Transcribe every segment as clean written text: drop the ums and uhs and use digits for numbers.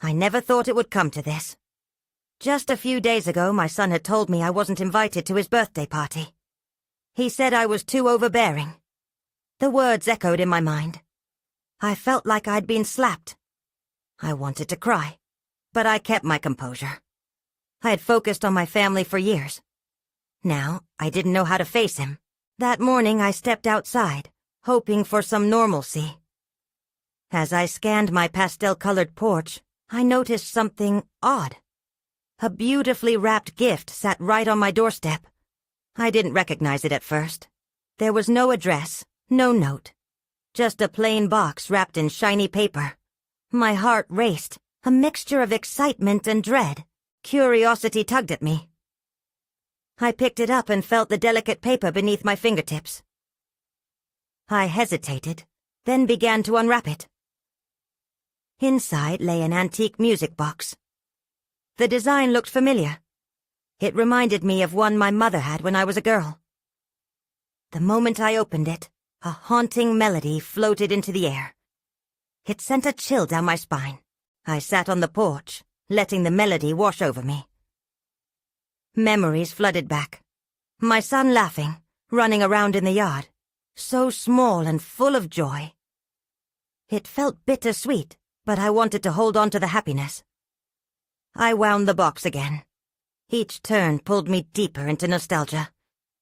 I never thought it would come to this. Just a few days ago, my son had told me I wasn't invited to his birthday party. He said I was too overbearing. The words echoed in my mind. I felt like I'd been slapped. I wanted to cry, but I kept my composure. I had focused on my family for years. Now, I didn't know how to face him. That morning, I stepped outside, hoping for some normalcy. As I scanned my pastel-colored porch, I noticed something odd. A beautifully wrapped gift sat right on my doorstep. I didn't recognize it at first. There was no address, no note. Just a plain box wrapped in shiny paper. My heart raced, a mixture of excitement and dread. Curiosity tugged at me. I picked it up and felt the delicate paper beneath my fingertips. I hesitated, then began to unwrap it. Inside lay an antique music box. The design looked familiar. It reminded me of one my mother had when I was a girl. The moment I opened it, a haunting melody floated into the air. It sent a chill down my spine. I sat on the porch, letting the melody wash over me. Memories flooded back. My son laughing, running around in the yard, so small and full of joy. It felt bittersweet, but I wanted to hold on to the happiness. I wound the box again. Each turn pulled me deeper into nostalgia.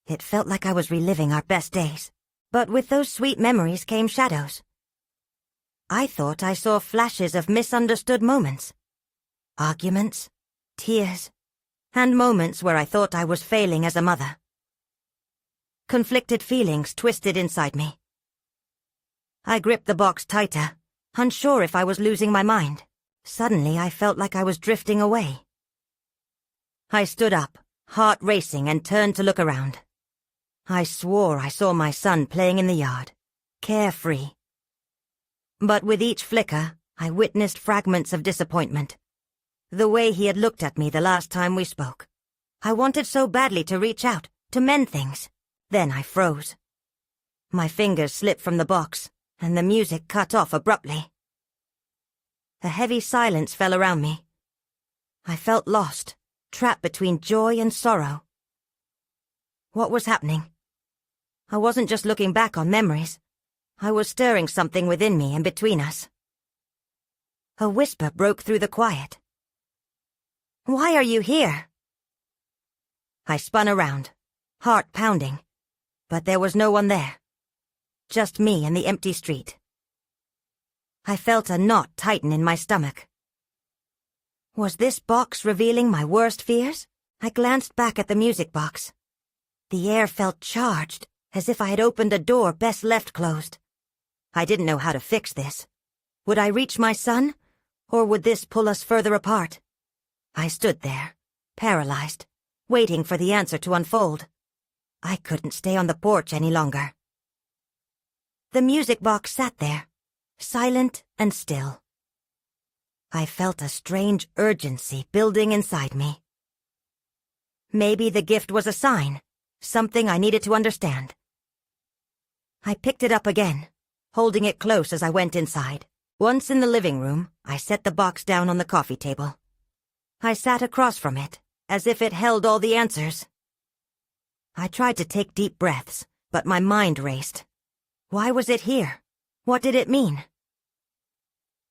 It felt like I was reliving our best days. But with those sweet memories came shadows. I thought I saw flashes of misunderstood moments. Arguments, tears, and moments where I thought I was failing as a mother. Conflicted feelings twisted inside me. I gripped the box tighter, unsure if I was losing my mind. Suddenly, I felt like I was drifting away. I stood up, heart racing, and turned to look around. I swore I saw my son playing in the yard, carefree. But with each flicker, I witnessed fragments of disappointment. The way he had looked at me the last time we spoke. I wanted so badly to reach out, to mend things. Then I froze. My fingers slipped from the box, and the music cut off abruptly. A heavy silence fell around me. I felt lost, trapped between joy and sorrow. What was happening? I wasn't just looking back on memories. I was stirring something within me and between us. A whisper broke through the quiet. "Why are you here?" I spun around, heart pounding, but there was no one there. Just me and the empty street. I felt a knot tighten in my stomach. Was this box revealing my worst fears? I glanced back at the music box. The air felt charged, as if I had opened a door best left closed. I didn't know how to fix this. Would I reach my son, or would this pull us further apart? I stood there, paralyzed, waiting for the answer to unfold. I couldn't stay on the porch any longer. The music box sat there, silent and still. I felt a strange urgency building inside me. Maybe the gift was a sign, something I needed to understand. I picked it up again, holding it close as I went inside. Once in the living room, I set the box down on the coffee table. I sat across from it, as if it held all the answers. I tried to take deep breaths, but my mind raced. Why was it here? What did it mean?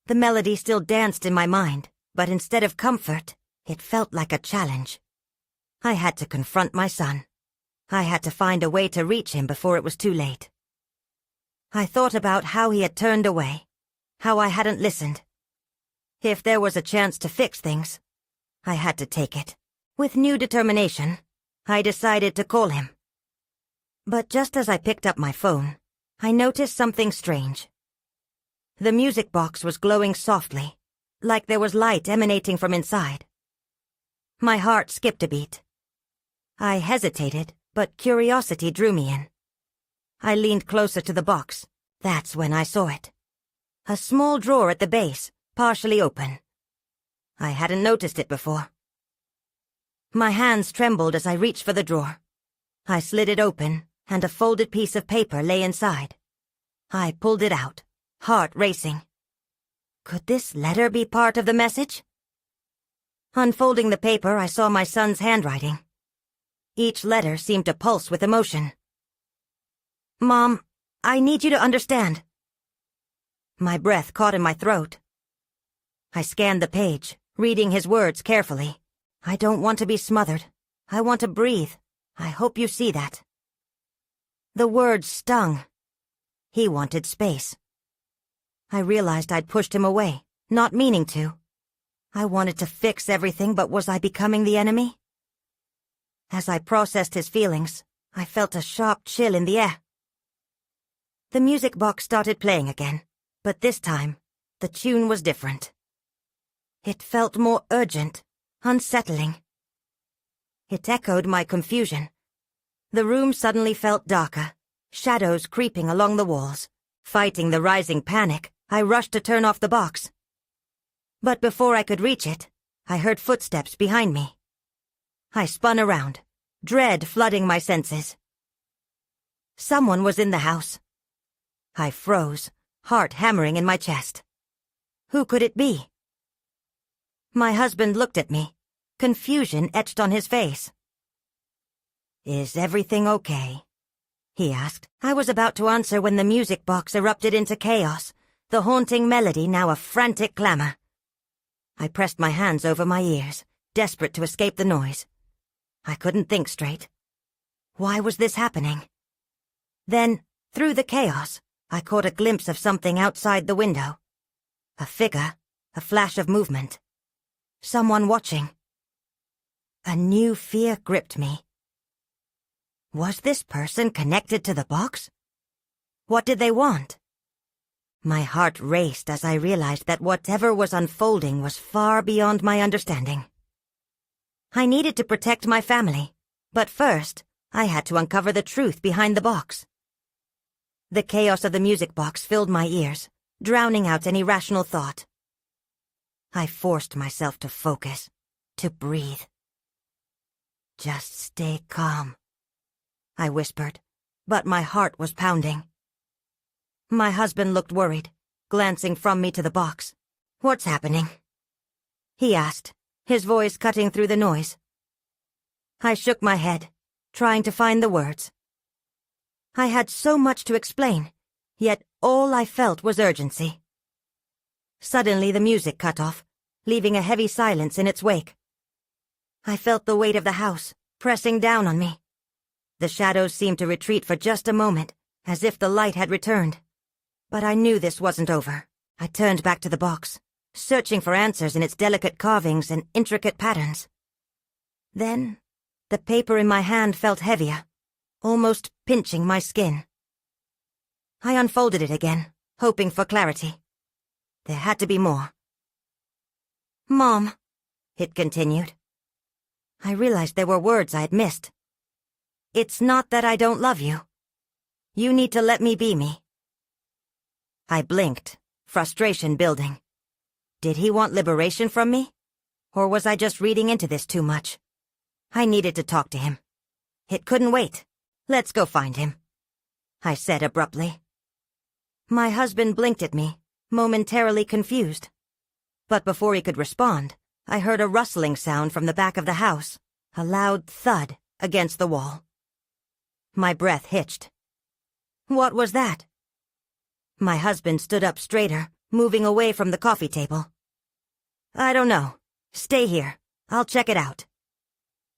The melody still danced in my mind, but instead of comfort, it felt like a challenge. I had to confront my son. I had to find a way to reach him before it was too late. I thought about how he had turned away, how I hadn't listened. If there was a chance to fix things, I had to take it. With new determination, I decided to call him. But just as I picked up my phone, I noticed something strange. The music box was glowing softly, like there was light emanating from inside. My heart skipped a beat. I hesitated, but curiosity drew me in. I leaned closer to the box. That's when I saw it. A small drawer at the base, partially open. I hadn't noticed it before. My hands trembled as I reached for the drawer. I slid it open, and a folded piece of paper lay inside. I pulled it out, heart racing. Could this letter be part of the message? Unfolding the paper, I saw my son's handwriting. Each letter seemed to pulse with emotion. Mom, I need you to understand. My breath caught in my throat. I scanned the page, reading his words carefully. I don't want to be smothered. I want to breathe. I hope you see that. The words stung. He wanted space. I realized I'd pushed him away, not meaning to. I wanted to fix everything, but was I becoming the enemy? As I processed his feelings, I felt a sharp chill in the air. The music box started playing again, but this time, the tune was different. It felt more urgent, unsettling. It echoed my confusion. The room suddenly felt darker, shadows creeping along the walls. Fighting the rising panic, I rushed to turn off the box. But before I could reach it, I heard footsteps behind me. I spun around, dread flooding my senses. Someone was in the house. I froze, heart hammering in my chest. Who could it be? My husband looked at me, confusion etched on his face. "Is everything okay?" he asked. I was about to answer when the music box erupted into chaos, the haunting melody now a frantic clamor. I pressed my hands over my ears, desperate to escape the noise. I couldn't think straight. Why was this happening? Then, through the chaos, I caught a glimpse of something outside the window. A figure, a flash of movement. Someone watching. A new fear gripped me. Was this person connected to the box? What did they want? My heart raced as I realized that whatever was unfolding was far beyond my understanding. I needed to protect my family, but first, I had to uncover the truth behind the box. The chaos of the music box filled my ears, drowning out any rational thought. I forced myself to focus, to breathe. "Just stay calm," I whispered, but my heart was pounding. My husband looked worried, glancing from me to the box. "What's happening?" he asked, his voice cutting through the noise. I shook my head, trying to find the words. I had so much to explain, yet all I felt was urgency. Suddenly the music cut off, leaving a heavy silence in its wake. I felt the weight of the house, pressing down on me. The shadows seemed to retreat for just a moment, as if the light had returned. But I knew this wasn't over. I turned back to the box, searching for answers in its delicate carvings and intricate patterns. Then, the paper in my hand felt heavier, almost pinching my skin. I unfolded it again, hoping for clarity. There had to be more. "Mom," it continued. I realized there were words I had missed. "It's not that I don't love you. You need to let me be me." I blinked, frustration building. Did he want liberation from me? Or was I just reading into this too much? I needed to talk to him. It couldn't wait. "Let's go find him," I said abruptly. My husband blinked at me, momentarily confused. But before he could respond, I heard a rustling sound from the back of the house, a loud thud against the wall. My breath hitched. What was that? My husband stood up straighter, moving away from the coffee table. "I don't know. Stay here. I'll check it out."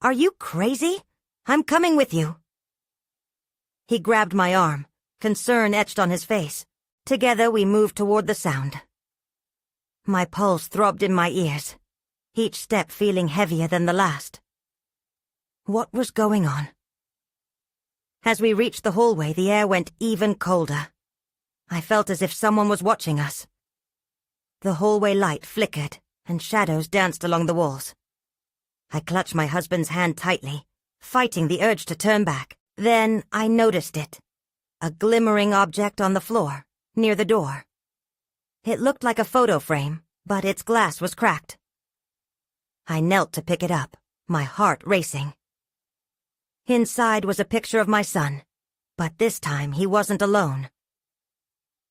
"Are you crazy? I'm coming with you." He grabbed my arm, concern etched on his face. Together we moved toward the sound. My pulse throbbed in my ears, each step feeling heavier than the last. What was going on? As we reached the hallway, the air went even colder. I felt as if someone was watching us. The hallway light flickered, and shadows danced along the walls. I clutched my husband's hand tightly, fighting the urge to turn back. Then I noticed it. A glimmering object on the floor, near the door. It looked like a photo frame, but its glass was cracked. I knelt to pick it up, my heart racing. Inside was a picture of my son, but this time he wasn't alone.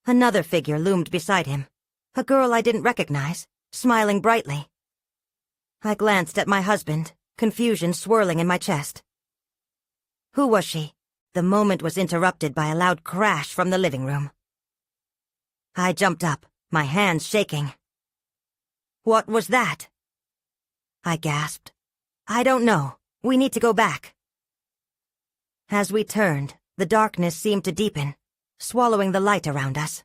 Another figure loomed beside him, A girl I didn't recognize, smiling brightly. I glanced at my husband, confusion swirling in my chest. Who was she? The moment was interrupted by a loud crash from the living room. I jumped up, my hands shaking. What was that? I gasped. I don't know. We need to go back. As we turned, the darkness seemed to deepen, swallowing the light around us.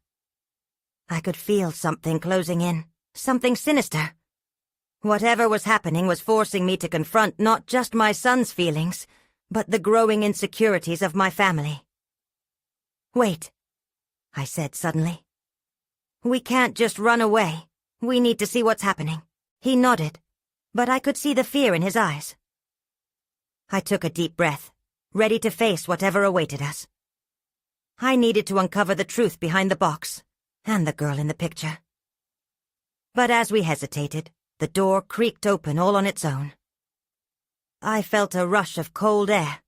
I could feel something closing in, something sinister. Whatever was happening was forcing me to confront not just my son's feelings, but the growing insecurities of my family. Wait, I said suddenly. We can't just run away. We need to see what's happening. He nodded, but I could see the fear in his eyes. I took a deep breath, ready to face whatever awaited us. I needed to uncover the truth behind the box, and the girl in the picture. But as we hesitated, the door creaked open all on its own. I felt a rush of cold air,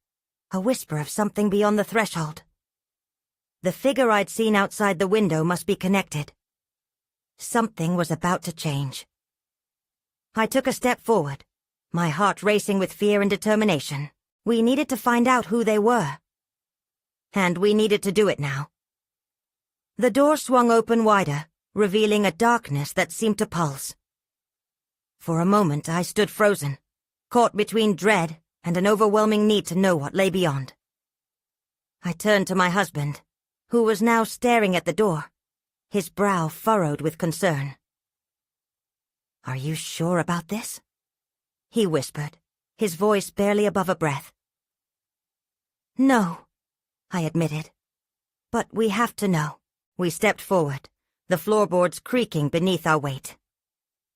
a whisper of something beyond the threshold. The figure I'd seen outside the window must be connected. Something was about to change. I took a step forward, my heart racing with fear and determination. We needed to find out who they were. And we needed to do it now. The door swung open wider, revealing a darkness that seemed to pulse. For a moment I stood frozen, caught between dread and an overwhelming need to know what lay beyond. I turned to my husband, who was now staring at the door, his brow furrowed with concern. "Are you sure about this?" he whispered, his voice barely above a breath. "No," I admitted. "But we have to know." We stepped forward, the floorboards creaking beneath our weight.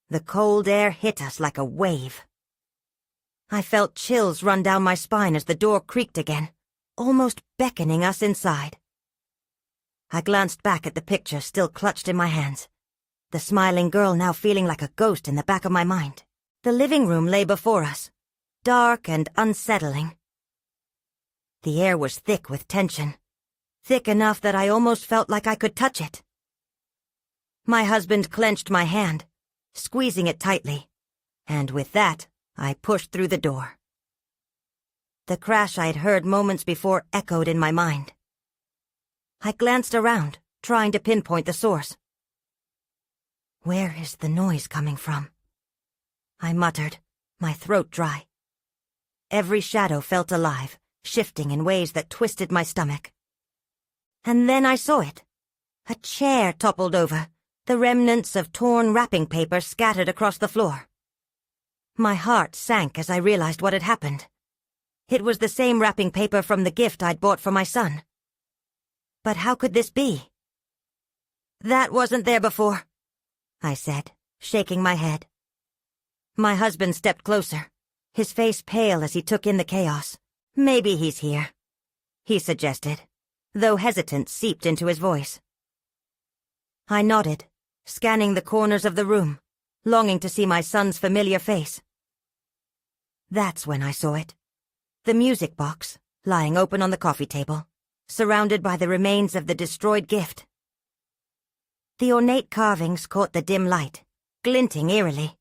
The cold air hit us like a wave. I felt chills run down my spine as the door creaked again, almost beckoning us inside. I glanced back at the picture still clutched in my hands, the smiling girl now feeling like a ghost in the back of my mind. The living room lay before us, dark and unsettling. The air was thick with tension, thick enough that I almost felt like I could touch it. My husband clenched my hand, squeezing it tightly, and with that, I pushed through the door. The crash I'd heard moments before echoed in my mind. I glanced around, trying to pinpoint the source. "Where is the noise coming from?" I muttered, my throat dry. Every shadow felt alive, shifting in ways that twisted my stomach. And then I saw it. A chair toppled over, the remnants of torn wrapping paper scattered across the floor. My heart sank as I realized what had happened. It was the same wrapping paper from the gift I'd bought for my son. But how could this be? "That wasn't there before," I said, shaking my head. My husband stepped closer, his face pale as he took in the chaos. "Maybe he's here," he suggested, though hesitance seeped into his voice. I nodded, scanning the corners of the room, longing to see my son's familiar face. That's when I saw it. The music box, lying open on the coffee table, surrounded by the remains of the destroyed gift. The ornate carvings caught the dim light, glinting eerily.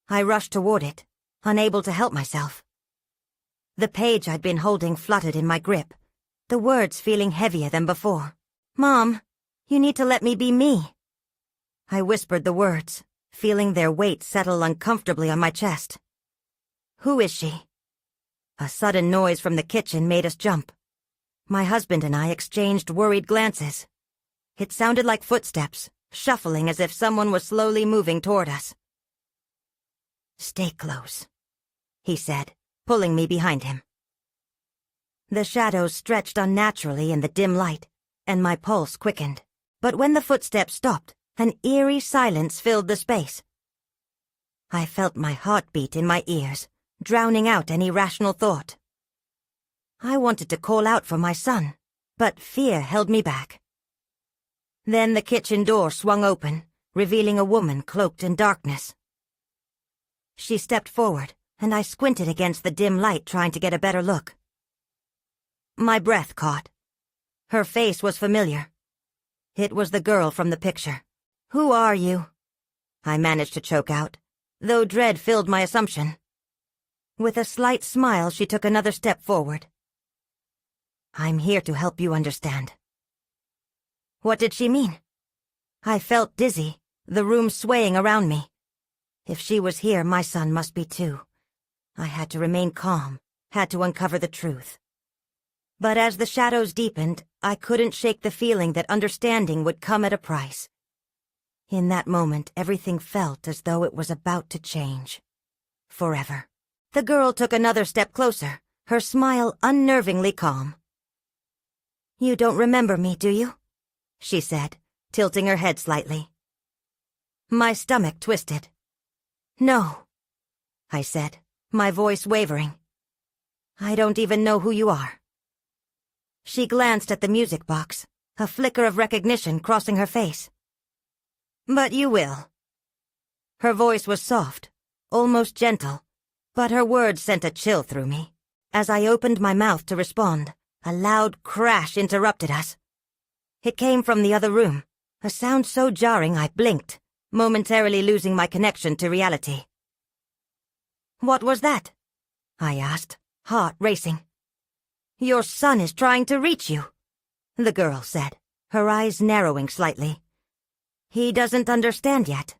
I rushed toward it, unable to help myself. The page I'd been holding fluttered in my grip, the words feeling heavier than before. "Mom, you need to let me be me." I whispered the words, feeling their weight settle uncomfortably on my chest. "Who is she?" A sudden noise from the kitchen made us jump. My husband and I exchanged worried glances. It sounded like footsteps, shuffling as if someone was slowly moving toward us. "Stay close," he said, pulling me behind him. The shadows stretched unnaturally in the dim light, and my pulse quickened. But when the footsteps stopped, an eerie silence filled the space. I felt my heartbeat in my ears, drowning out any rational thought. I wanted to call out for my son, but fear held me back. Then the kitchen door swung open, revealing a woman cloaked in darkness. She stepped forward, and I squinted against the dim light trying to get a better look. My breath caught. Her face was familiar. It was the girl from the picture. Who are you? I managed to choke out, though dread filled my assumption. With a slight smile, she took another step forward. I'm here to help you understand. What did she mean? I felt dizzy, the room swaying around me. If she was here, my son must be too. I had to remain calm, had to uncover the truth. But as the shadows deepened, I couldn't shake the feeling that understanding would come at a price. In that moment, everything felt as though it was about to change. Forever. The girl took another step closer, her smile unnervingly calm. You don't remember me, do you? She said, tilting her head slightly. My stomach twisted. No, I said, my voice wavering. I don't even know who you are. She glanced at the music box, a flicker of recognition crossing her face. But you will. Her voice was soft, almost gentle, but her words sent a chill through me. As I opened my mouth to respond, a loud crash interrupted us. It came from the other room, a sound so jarring I blinked, momentarily losing my connection to reality. What was that? I asked, heart racing. Your son is trying to reach you, the girl said, her eyes narrowing slightly. He doesn't understand yet.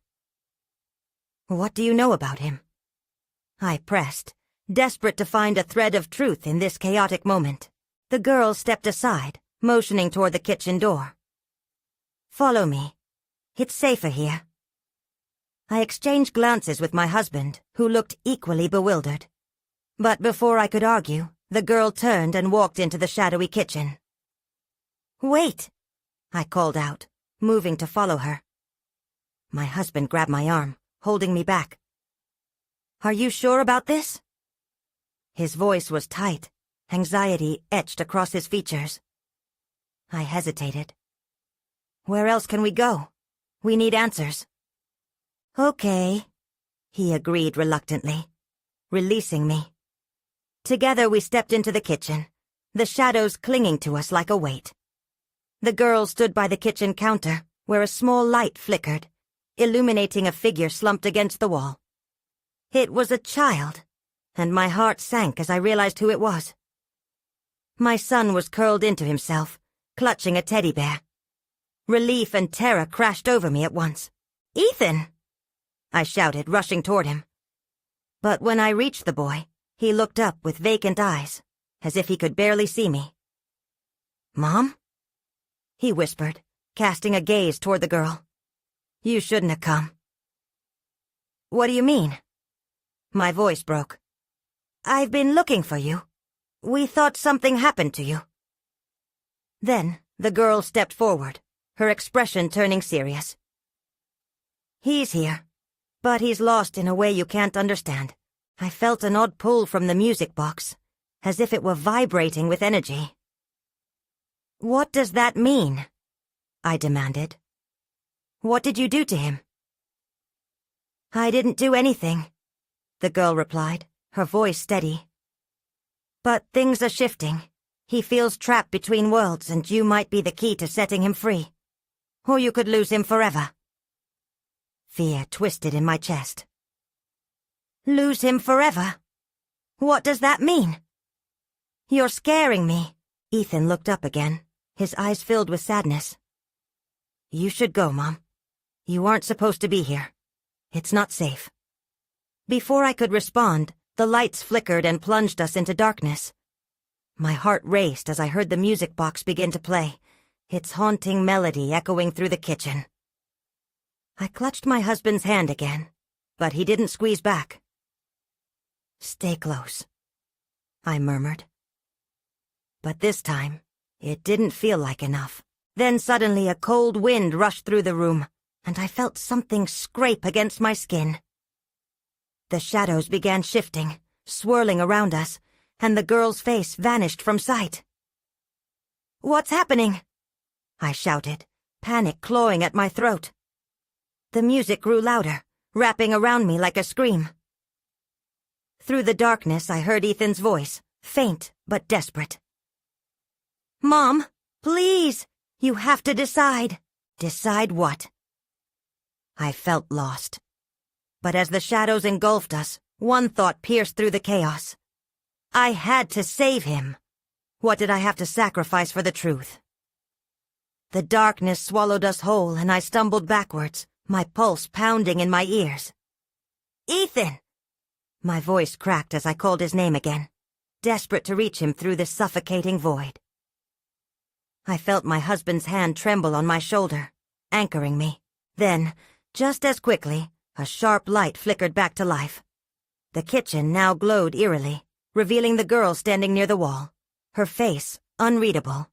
What do you know about him? I pressed, desperate to find a thread of truth in this chaotic moment. The girl stepped aside, motioning toward the kitchen door. Follow me. It's safer here. I exchanged glances with my husband, who looked equally bewildered. But before I could argue, the girl turned and walked into the shadowy kitchen. Wait, I called out, moving to follow her. My husband grabbed my arm, holding me back. Are you sure about this? His voice was tight, anxiety etched across his features. I hesitated. Where else can we go? We need answers. Okay, he agreed reluctantly, releasing me. Together we stepped into the kitchen, the shadows clinging to us like a weight. The girl stood by the kitchen counter, where a small light flickered, illuminating a figure slumped against the wall. It was a child, and my heart sank as I realized who it was. My son was curled into himself, clutching a teddy bear. Relief and terror crashed over me at once. Ethan! I shouted, rushing toward him. But when I reached the boy, he looked up with vacant eyes, as if he could barely see me. Mom? He whispered, casting a gaze toward the girl. You shouldn't have come. What do you mean? My voice broke. I've been looking for you. We thought something happened to you. Then the girl stepped forward, her expression turning serious. He's here, but he's lost in a way you can't understand. I felt an odd pull from the music box, as if it were vibrating with energy. What does that mean? I demanded. What did you do to him? I didn't do anything, the girl replied, her voice steady. But things are shifting. He feels trapped between worlds, and you might be the key to setting him free. Or you could lose him forever. Fear twisted in my chest. Lose him forever? What does that mean? You're scaring me. Ethan looked up again, his eyes filled with sadness. You should go, Mom. You aren't supposed to be here. It's not safe. Before I could respond, the lights flickered and plunged us into darkness. My heart raced as I heard the music box begin to play, its haunting melody echoing through the kitchen. I clutched my husband's hand again, but he didn't squeeze back. Stay close, I murmured. But this time, it didn't feel like enough. Then suddenly a cold wind rushed through the room, and I felt something scrape against my skin. The shadows began shifting, swirling around us, and the girl's face vanished from sight. What's happening? I shouted, panic clawing at my throat. The music grew louder, wrapping around me like a scream. Through the darkness, I heard Ethan's voice, faint but desperate. Mom, please, you have to decide. Decide what? I felt lost. But as the shadows engulfed us, one thought pierced through the chaos. I had to save him. What did I have to sacrifice for the truth? The darkness swallowed us whole, and I stumbled backwards, my pulse pounding in my ears. Ethan! My voice cracked as I called his name again, desperate to reach him through the suffocating void. I felt my husband's hand tremble on my shoulder, anchoring me. Then, just as quickly, a sharp light flickered back to life. The kitchen now glowed eerily, revealing the girl standing near the wall, her face unreadable.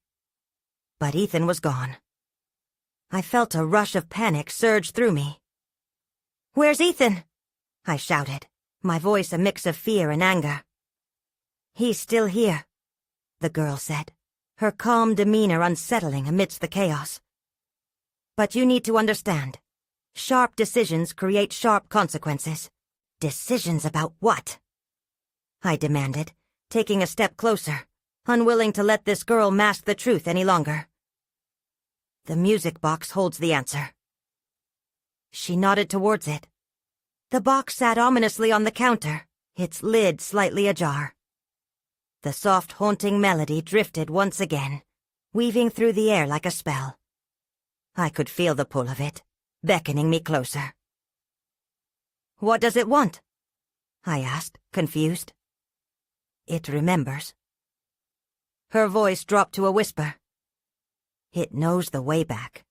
But Ethan was gone. I felt a rush of panic surge through me. "Where's Ethan?" I shouted, my voice a mix of fear and anger. "He's still here," the girl said, her calm demeanor unsettling amidst the chaos. "But you need to understand. Sharp decisions create sharp consequences." "Decisions about what?" I demanded, taking a step closer, unwilling to let this girl mask the truth any longer. "The music box holds the answer." She nodded towards it. The box sat ominously on the counter, its lid slightly ajar. The soft, haunting melody drifted once again, weaving through the air like a spell. I could feel the pull of it, beckoning me closer. "What does it want?" I asked, confused. "It remembers." Her voice dropped to a whisper. "It knows the way back."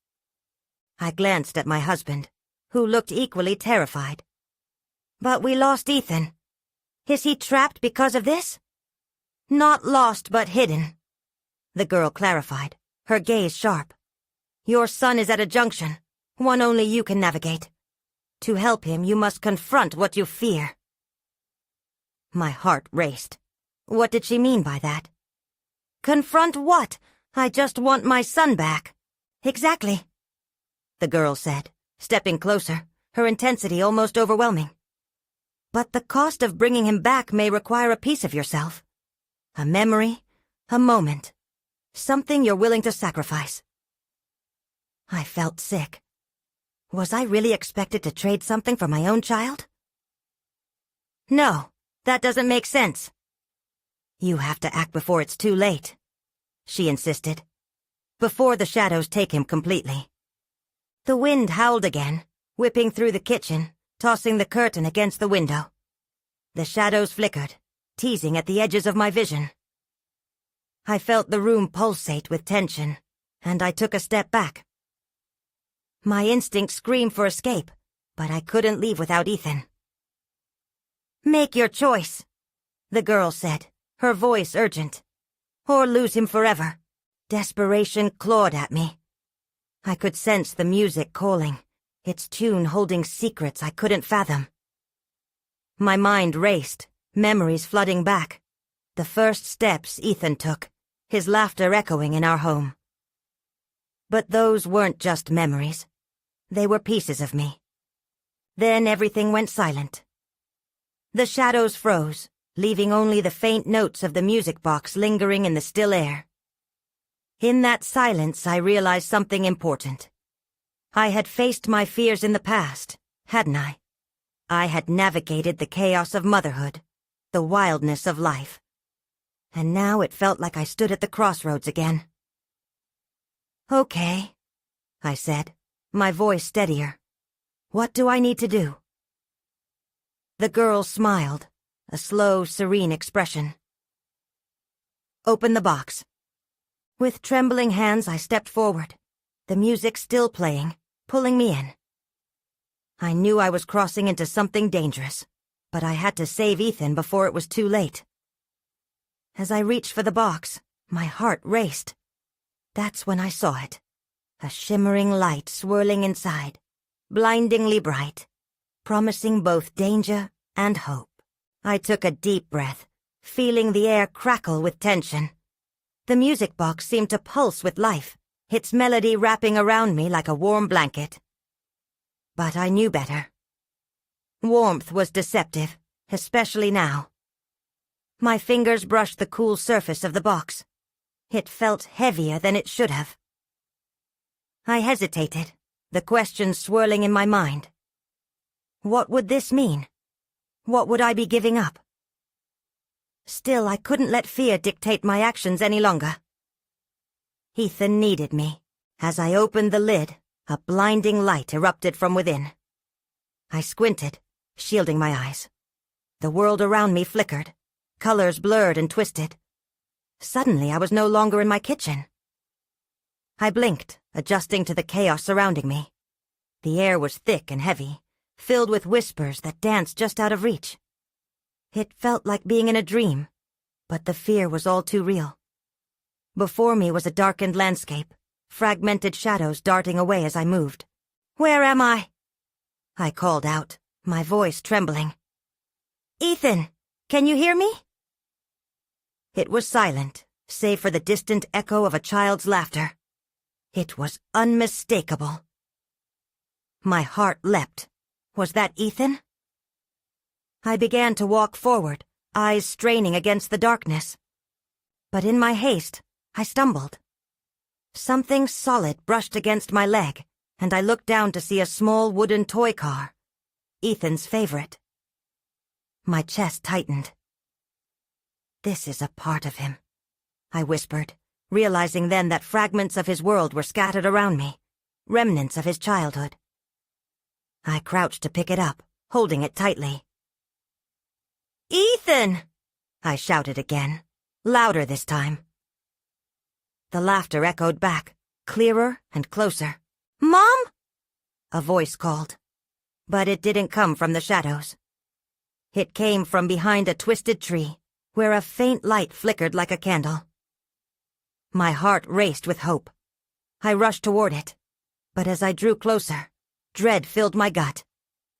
I glanced at my husband, who looked equally terrified. "But we lost Ethan. Is he trapped because of this?" "Not lost, but hidden," the girl clarified, her gaze sharp. "Your son is at a junction, one only you can navigate. To help him, you must confront what you fear." My heart raced. What did she mean by that? "Confront what? I just want my son back." "Exactly," the girl said, stepping closer, her intensity almost overwhelming. "But the cost of bringing him back may require a piece of yourself. A memory, a moment, something you're willing to sacrifice." I felt sick. Was I really expected to trade something for my own child? "No, that doesn't make sense." "You have to act before it's too late," she insisted. "Before the shadows take him completely." The wind howled again, whipping through the kitchen, tossing the curtain against the window. The shadows flickered, teasing at the edges of my vision. I felt the room pulsate with tension, and I took a step back. My instinct screamed for escape, but I couldn't leave without Ethan. "Make your choice," the girl said, her voice urgent. "Or lose him forever." Desperation clawed at me. I could sense the music calling, its tune holding secrets I couldn't fathom. My mind raced, memories flooding back. The first steps Ethan took, his laughter echoing in our home. But those weren't just memories. They were pieces of me. Then everything went silent. The shadows froze, leaving only the faint notes of the music box lingering in the still air. In that silence, I realized something important. I had faced my fears in the past, hadn't I? I had navigated the chaos of motherhood, the wildness of life. And now it felt like I stood at the crossroads again. "Okay," I said, my voice steadier. "What do I need to do?" The girl smiled, a slow, serene expression. "Open the box." With trembling hands, I stepped forward, the music still playing, pulling me in. I knew I was crossing into something dangerous, but I had to save Ethan before it was too late. As I reached for the box, my heart raced. That's when I saw it. A shimmering light swirling inside, blindingly bright, promising both danger and hope. I took a deep breath, feeling the air crackle with tension. The music box seemed to pulse with life, its melody wrapping around me like a warm blanket. But I knew better. Warmth was deceptive, especially now. My fingers brushed the cool surface of the box. It felt heavier than it should have. I hesitated, the questions swirling in my mind. What would this mean? What would I be giving up? Still, I couldn't let fear dictate my actions any longer. Ethan needed me. As I opened the lid, a blinding light erupted from within. I squinted, shielding my eyes. The world around me flickered, colors blurred and twisted. Suddenly, I was no longer in my kitchen. I blinked, adjusting to the chaos surrounding me. The air was thick and heavy, filled with whispers that danced just out of reach. It felt like being in a dream, but the fear was all too real. Before me was a darkened landscape, fragmented shadows darting away as I moved. "Where am I?" I called out, my voice trembling. "Ethan, can you hear me?" It was silent, save for the distant echo of a child's laughter. It was unmistakable. My heart leapt. Was that Ethan? I began to walk forward, eyes straining against the darkness. But in my haste, I stumbled. Something solid brushed against my leg, and I looked down to see a small wooden toy car. Ethan's favorite. My chest tightened. "This is a part of him," I whispered, realizing then that fragments of his world were scattered around me, remnants of his childhood. I crouched to pick it up, holding it tightly. "Ethan!" I shouted again, louder this time. The laughter echoed back, clearer and closer. "Mom?" a voice called. But it didn't come from the shadows. It came from behind a twisted tree, where a faint light flickered like a candle. My heart raced with hope. I rushed toward it, but as I drew closer, dread filled my gut.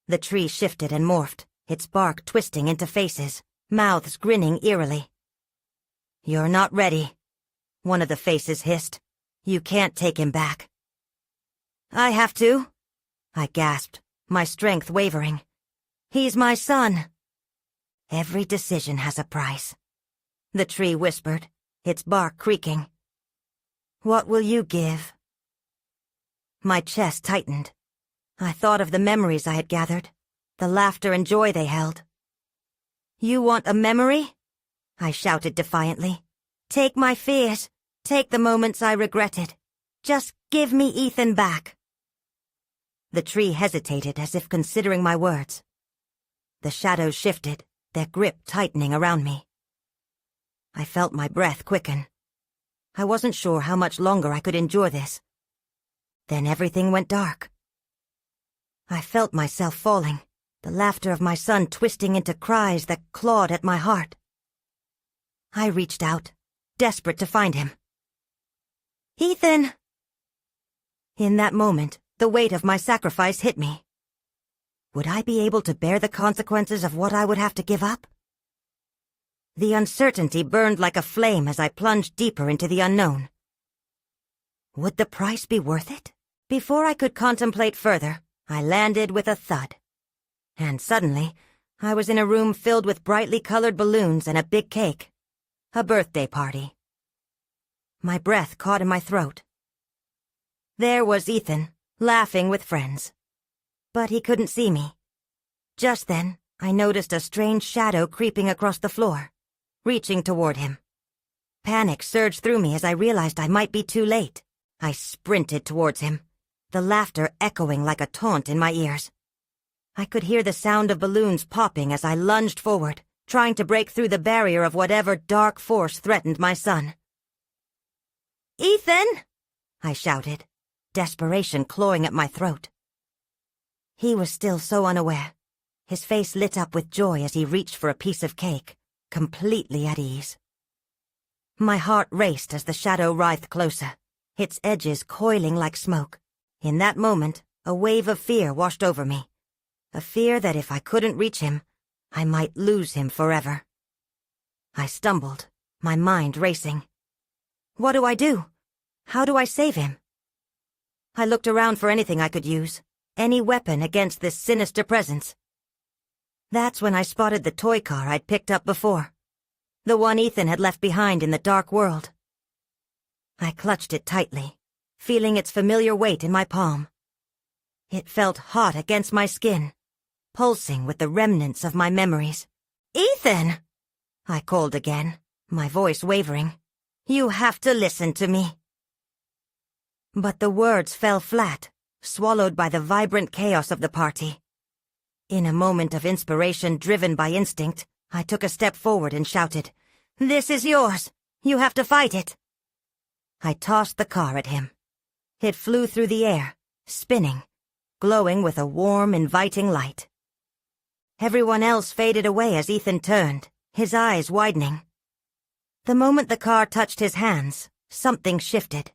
The tree shifted and morphed, its bark twisting into faces, mouths grinning eerily. "You're not ready," one of the faces hissed. "You can't take him back." "I have to," I gasped, my strength wavering. "He's my son." "Every decision has a price," the tree whispered, its bark creaking. "What will you give?" My chest tightened. I thought of the memories I had gathered, the laughter and joy they held. "You want a memory?" I shouted defiantly. "Take my fears, take the moments I regretted. Just give me Ethan back." The tree hesitated as if considering my words. The shadows shifted, their grip tightening around me. I felt my breath quicken. I wasn't sure how much longer I could endure this. Then everything went dark. I felt myself falling, the laughter of my son twisting into cries that clawed at my heart. I reached out, desperate to find him. "Ethan!" In that moment, the weight of my sacrifice hit me. Would I be able to bear the consequences of what I would have to give up? The uncertainty burned like a flame as I plunged deeper into the unknown. Would the price be worth it? Before I could contemplate further, I landed with a thud. And suddenly, I was in a room filled with brightly colored balloons and a big cake. A birthday party. My breath caught in my throat. There was Ethan, laughing with friends. But he couldn't see me. Just then, I noticed a strange shadow creeping across the floor, reaching toward him. Panic surged through me as I realized I might be too late. I sprinted towards him, the laughter echoing like a taunt in my ears. I could hear the sound of balloons popping as I lunged forward, trying to break through the barrier of whatever dark force threatened my son. "Ethan!" I shouted, desperation clawing at my throat. He was still so unaware. His face lit up with joy as he reached for a piece of cake, completely at ease. My heart raced as the shadow writhed closer, its edges coiling like smoke. In that moment, a wave of fear washed over me. A fear that if I couldn't reach him, I might lose him forever. I stumbled, my mind racing. What do I do? How do I save him? I looked around for anything I could use, any weapon against this sinister presence. That's when I spotted the toy car I'd picked up before, the one Ethan had left behind in the dark world. I clutched it tightly, feeling its familiar weight in my palm. It felt hot against my skin, pulsing with the remnants of my memories. "Ethan!" I called again, my voice wavering. "You have to listen to me." But the words fell flat, swallowed by the vibrant chaos of the party. In a moment of inspiration driven by instinct, I took a step forward and shouted, "This is yours! You have to fight it!" I tossed the car at him. It flew through the air, spinning, glowing with a warm, inviting light. Everyone else faded away as Ethan turned, his eyes widening. The moment the car touched his hands, something shifted.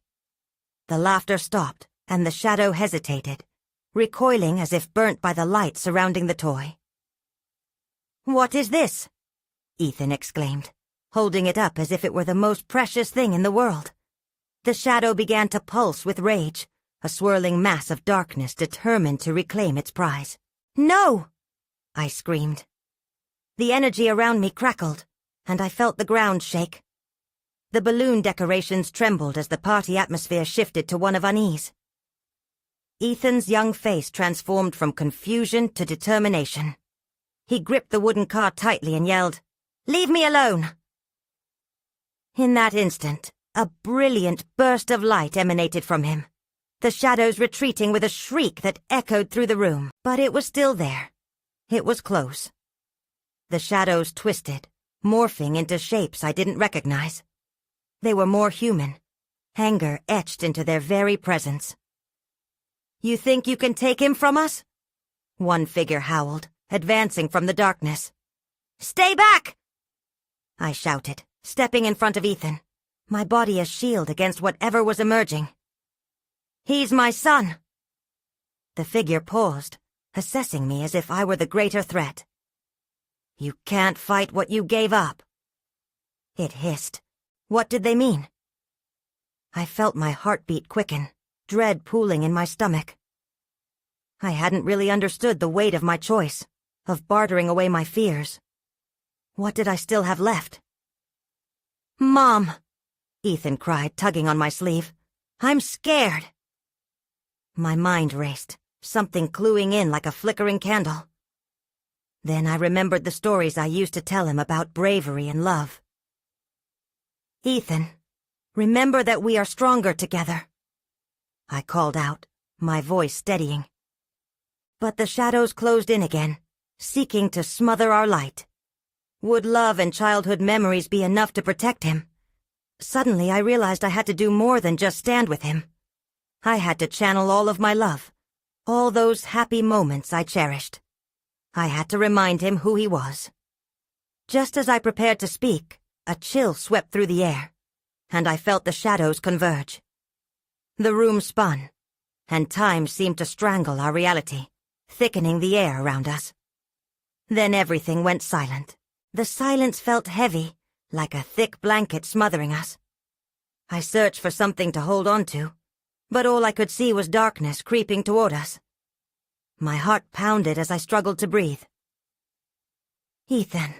The laughter stopped, and the shadow hesitated, recoiling as if burnt by the light surrounding the toy. "What is this?" Ethan exclaimed, holding it up as if it were the most precious thing in the world. The shadow began to pulse with rage, a swirling mass of darkness determined to reclaim its prize. "No!" I screamed. The energy around me crackled, and I felt the ground shake. The balloon decorations trembled as the party atmosphere shifted to one of unease. Ethan's young face transformed from confusion to determination. He gripped the wooden car tightly and yelled, "Leave me alone!" In that instant, a brilliant burst of light emanated from him, the shadows retreating with a shriek that echoed through the room. But it was still there. It was close. The shadows twisted, morphing into shapes I didn't recognize. They were more human, anger etched into their very presence. "You think you can take him from us?" One figure howled, advancing from the darkness. "Stay back!" I shouted, stepping in front of Ethan, my body a shield against whatever was emerging. "He's my son." The figure paused, assessing me as if I were the greater threat. "You can't fight what you gave up." It hissed. What did they mean? I felt my heartbeat quicken, dread pooling in my stomach. I hadn't really understood the weight of my choice, of bartering away my fears. What did I still have left? "Mom!" Ethan cried, tugging on my sleeve. "I'm scared." My mind raced, something cluing in like a flickering candle. Then I remembered the stories I used to tell him about bravery and love. "Ethan, remember that we are stronger together," I called out, my voice steadying. But the shadows closed in again, seeking to smother our light. Would love and childhood memories be enough to protect him? Suddenly I realized I had to do more than just stand with him. I had to channel all of my love, all those happy moments I cherished. I had to remind him who he was. Just as I prepared to speak, a chill swept through the air, and I felt the shadows converge. The room spun, and time seemed to strangle our reality, thickening the air around us. Then everything went silent. The silence felt heavy, like a thick blanket smothering us. I searched for something to hold on to, but all I could see was darkness creeping toward us. My heart pounded as I struggled to breathe. "Ethan,"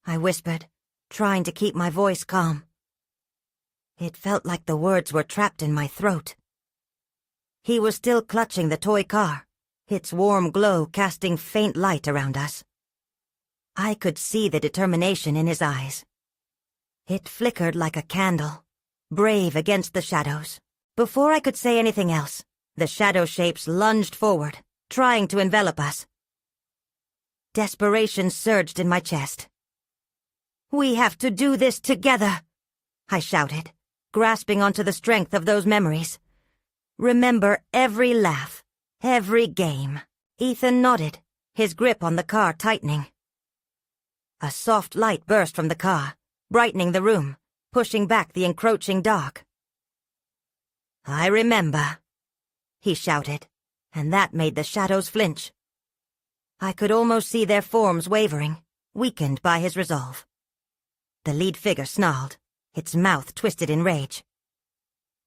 I whispered, trying to keep my voice calm. It felt like the words were trapped in my throat. He was still clutching the toy car, its warm glow casting faint light around us. I could see the determination in his eyes. It flickered like a candle, brave against the shadows. Before I could say anything else, the shadow shapes lunged forward, trying to envelop us. Desperation surged in my chest. "We have to do this together," I shouted, grasping onto the strength of those memories. "Remember every laugh, every game." Ethan nodded, his grip on the car tightening. A soft light burst from the car, brightening the room, pushing back the encroaching dark. "I remember," he shouted, and that made the shadows flinch. I could almost see their forms wavering, weakened by his resolve. The lead figure snarled, its mouth twisted in rage.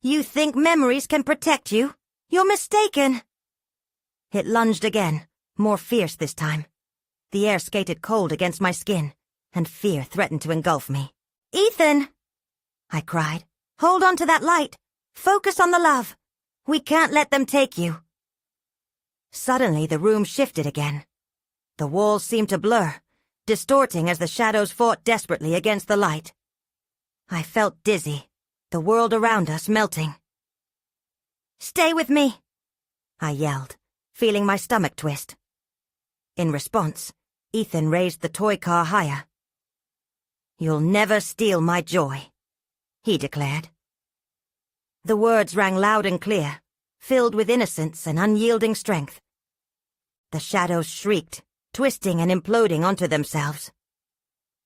"You think memories can protect you? You're mistaken!" It lunged again, more fierce this time. The air skated cold against my skin, and fear threatened to engulf me. "Ethan!" I cried. "Hold on to that light. Focus on the love. We can't let them take you." Suddenly the room shifted again. The walls seemed to blur, distorting as the shadows fought desperately against the light. I felt dizzy, the world around us melting. "Stay with me!" I yelled, feeling my stomach twist. In response, Ethan raised the toy car higher. "You'll never steal my joy," he declared. The words rang loud and clear, filled with innocence and unyielding strength. The shadows shrieked, twisting and imploding onto themselves.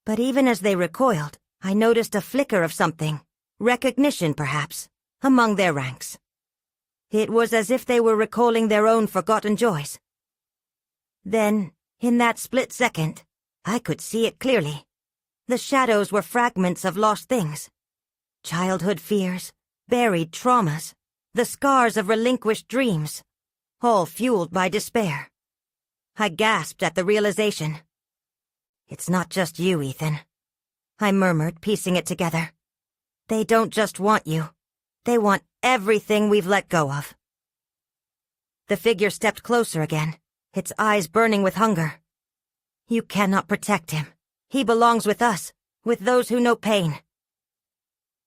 But even as they recoiled, I noticed a flicker of something, recognition perhaps, among their ranks. It was as if they were recalling their own forgotten joys. Then, in that split second, I could see it clearly. The shadows were fragments of lost things. Childhood fears, buried traumas, the scars of relinquished dreams, all fueled by despair. I gasped at the realization. "It's not just you, Ethan," I murmured, piecing it together. "They don't just want you. They want everything we've let go of." The figure stepped closer again, its eyes burning with hunger. "You cannot protect him. He belongs with us, with those who know pain."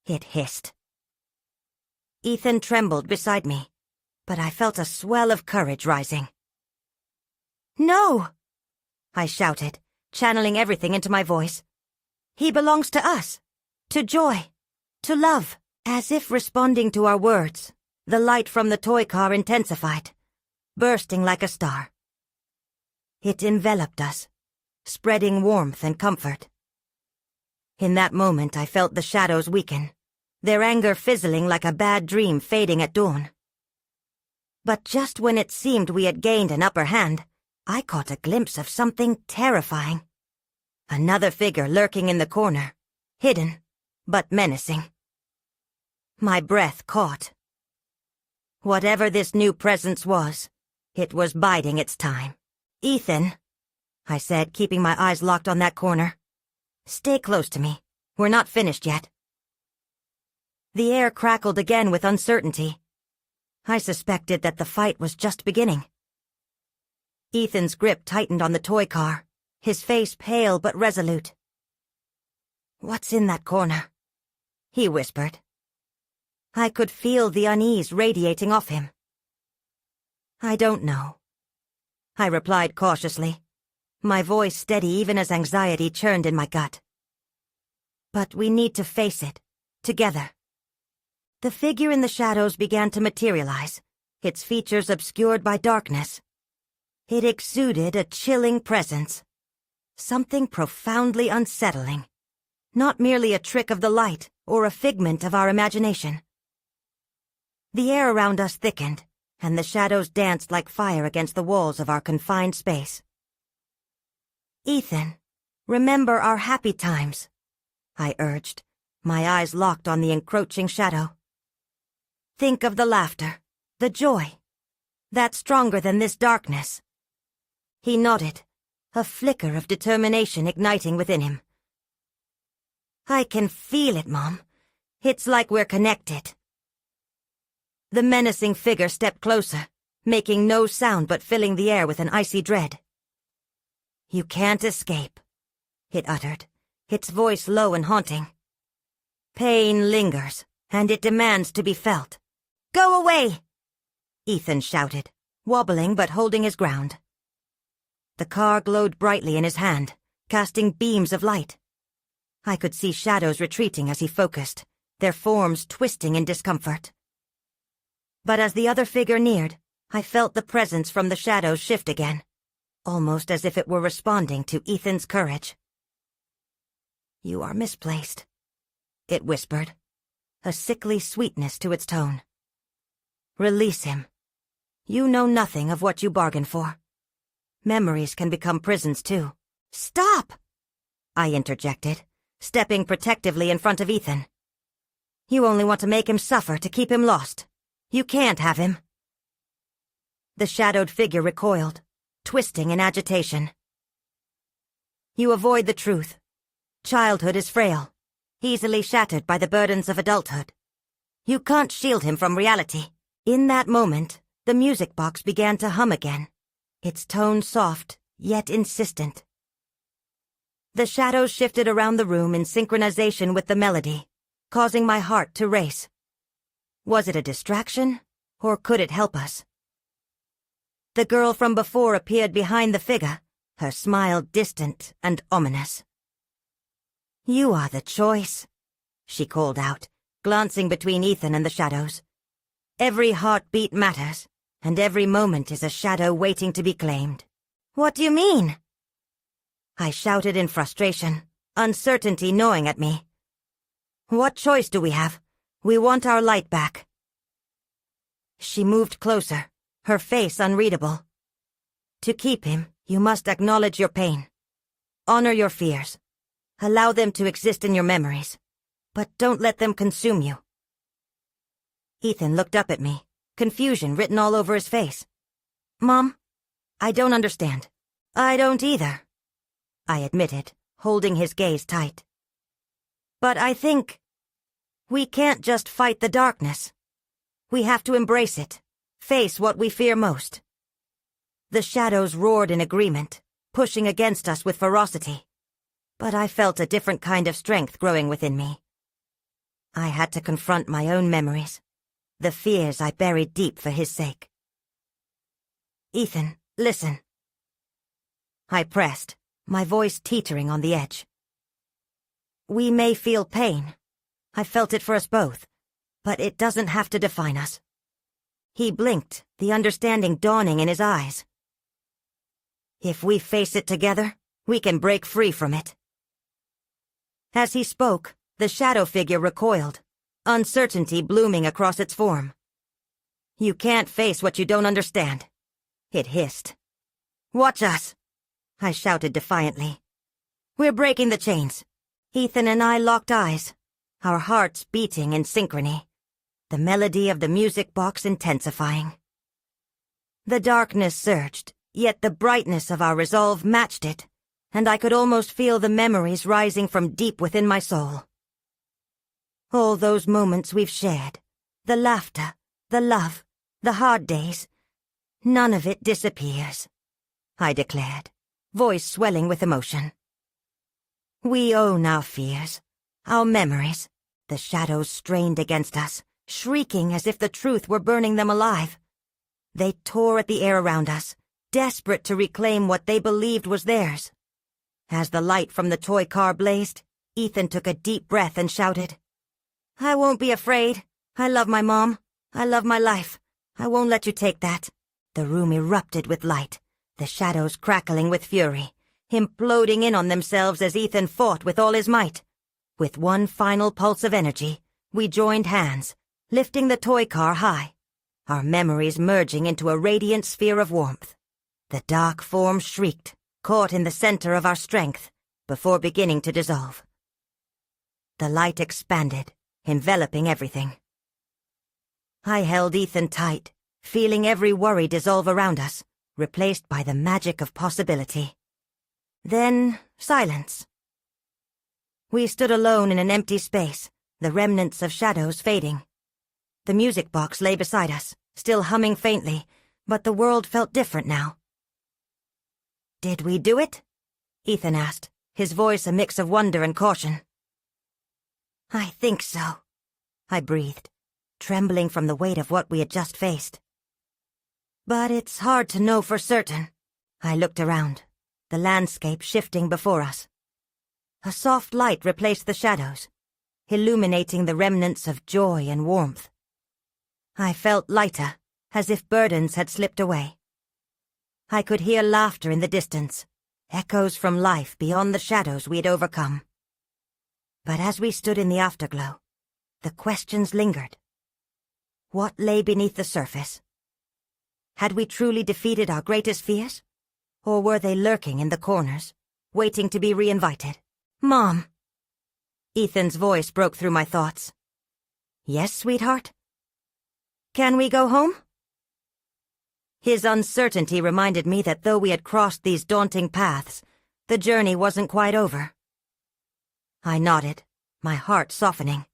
It hissed. Ethan trembled beside me, but I felt a swell of courage rising. "No!" I shouted, channeling everything into my voice. "He belongs to us, to joy, to love." As if responding to our words, the light from the toy car intensified, bursting like a star. It enveloped us, spreading warmth and comfort. In that moment I felt the shadows weaken, their anger fizzling like a bad dream fading at dawn. But just when it seemed we had gained an upper hand, I caught a glimpse of something terrifying. Another figure lurking in the corner, hidden, but menacing. My breath caught. Whatever this new presence was, it was biding its time. "Ethan," I said, keeping my eyes locked on that corner. "Stay close to me. We're not finished yet." The air crackled again with uncertainty. I suspected that the fight was just beginning. Ethan's grip tightened on the toy car, his face pale but resolute. "What's in that corner?" he whispered. I could feel the unease radiating off him. "I don't know," I replied cautiously, my voice steady even as anxiety churned in my gut. "But we need to face it, together." The figure in the shadows began to materialize, its features obscured by darkness. It exuded a chilling presence, something profoundly unsettling, not merely a trick of the light or a figment of our imagination. The air around us thickened, and the shadows danced like fire against the walls of our confined space. "Ethan, remember our happy times," I urged, my eyes locked on the encroaching shadow. "Think of the laughter, the joy. That's stronger than this darkness." He nodded, a flicker of determination igniting within him. "I can feel it, Mom. It's like we're connected." The menacing figure stepped closer, making no sound but filling the air with an icy dread. "You can't escape," it uttered, its voice low and haunting. "Pain lingers, and it demands to be felt." "Go away!" Ethan shouted, wobbling but holding his ground. The car glowed brightly in his hand, casting beams of light. I could see shadows retreating as he focused, their forms twisting in discomfort. But as the other figure neared, I felt the presence from the shadows shift again, almost as if it were responding to Ethan's courage. "You are misplaced," it whispered, a sickly sweetness to its tone. "Release him. You know nothing of what you bargained for. Memories can become prisons too." "Stop!" I interjected, stepping protectively in front of Ethan. "You only want to make him suffer to keep him lost. You can't have him." The shadowed figure recoiled, twisting in agitation. "You avoid the truth. Childhood is frail, easily shattered by the burdens of adulthood. You can't shield him from reality." In that moment, the music box began to hum again, its tone soft, yet insistent. The shadows shifted around the room in synchronization with the melody, causing my heart to race. Was it a distraction, or could it help us? The girl from before appeared behind the figure, her smile distant and ominous. "You are the choice," she called out, glancing between Ethan and the shadows. "Every heartbeat matters, and every moment is a shadow waiting to be claimed." "What do you mean?" I shouted in frustration, uncertainty gnawing at me. "What choice do we have? We want our light back." She moved closer, her face unreadable. "To keep him, you must acknowledge your pain. Honor your fears. Allow them to exist in your memories, but don't let them consume you." Ethan looked up at me, confusion written all over his face. "Mom, I don't understand." "I don't either," I admitted, holding his gaze tight. "But I think we can't just fight the darkness. We have to embrace it, face what we fear most." The shadows roared in agreement, pushing against us with ferocity. But I felt a different kind of strength growing within me. I had to confront my own memories, the fears I buried deep for his sake. "Ethan, listen." I pressed, my voice teetering on the edge. "We may feel pain. I felt it for us both, but it doesn't have to define us." He blinked, the understanding dawning in his eyes. "If we face it together, we can break free from it." As he spoke, the shadow figure recoiled, uncertainty blooming across its form. "You can't face what you don't understand," it hissed. "Watch us," I shouted defiantly. "We're breaking the chains." Ethan and I locked eyes, our hearts beating in synchrony, the melody of the music box intensifying. The darkness surged, yet the brightness of our resolve matched it, and I could almost feel the memories rising from deep within my soul. All those moments we've shared, the laughter, the love, the hard days, none of it disappears, I declared, voice swelling with emotion. We own our fears, our memories. The shadows strained against us, shrieking as if the truth were burning them alive. They tore at the air around us, desperate to reclaim what they believed was theirs. As the light from the toy car blazed, Ethan took a deep breath and shouted, "I won't be afraid. I love my mom. I love my life. I won't let you take that." The room erupted with light, the shadows crackling with fury, imploding in on themselves as Ethan fought with all his might. With one final pulse of energy, we joined hands, lifting the toy car high, our memories merging into a radiant sphere of warmth. The dark form shrieked, caught in the center of our strength, before beginning to dissolve. The light expanded, enveloping everything. I held Ethan tight, feeling every worry dissolve around us, replaced by the magic of possibility. Then, silence. We stood alone in an empty space, the remnants of shadows fading. The music box lay beside us, still humming faintly, but the world felt different now. "Did we do it?" Ethan asked, his voice a mix of wonder and caution. "I think so," I breathed, trembling from the weight of what we had just faced. "But it's hard to know for certain." I looked around, the landscape shifting before us. A soft light replaced the shadows, illuminating the remnants of joy and warmth. I felt lighter, as if burdens had slipped away. I could hear laughter in the distance, echoes from life beyond the shadows we had overcome. But as we stood in the afterglow, the questions lingered. What lay beneath the surface? Had we truly defeated our greatest fears? Or were they lurking in the corners, waiting to be reinvited? "Mom!" Ethan's voice broke through my thoughts. "Yes, sweetheart?" "Can we go home?" His uncertainty reminded me that though we had crossed these daunting paths, the journey wasn't quite over. I nodded, my heart softening.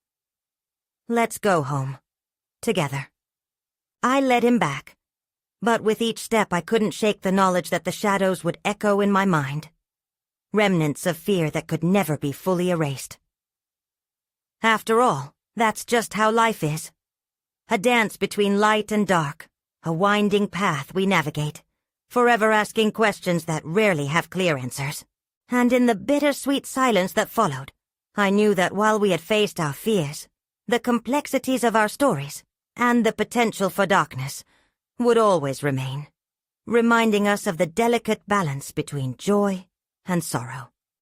"Let's go home. Together." I led him back, But with each step I couldn't shake the knowledge that the shadows would echo in my mind. Remnants of fear that could never be fully erased. After all, that's just how life is. A dance between light and dark, a winding path we navigate, forever asking questions that rarely have clear answers. And in the bittersweet silence that followed, I knew that while we had faced our fears, the complexities of our stories, and the potential for darkness, would always remain, reminding us of the delicate balance between joy and sorrow.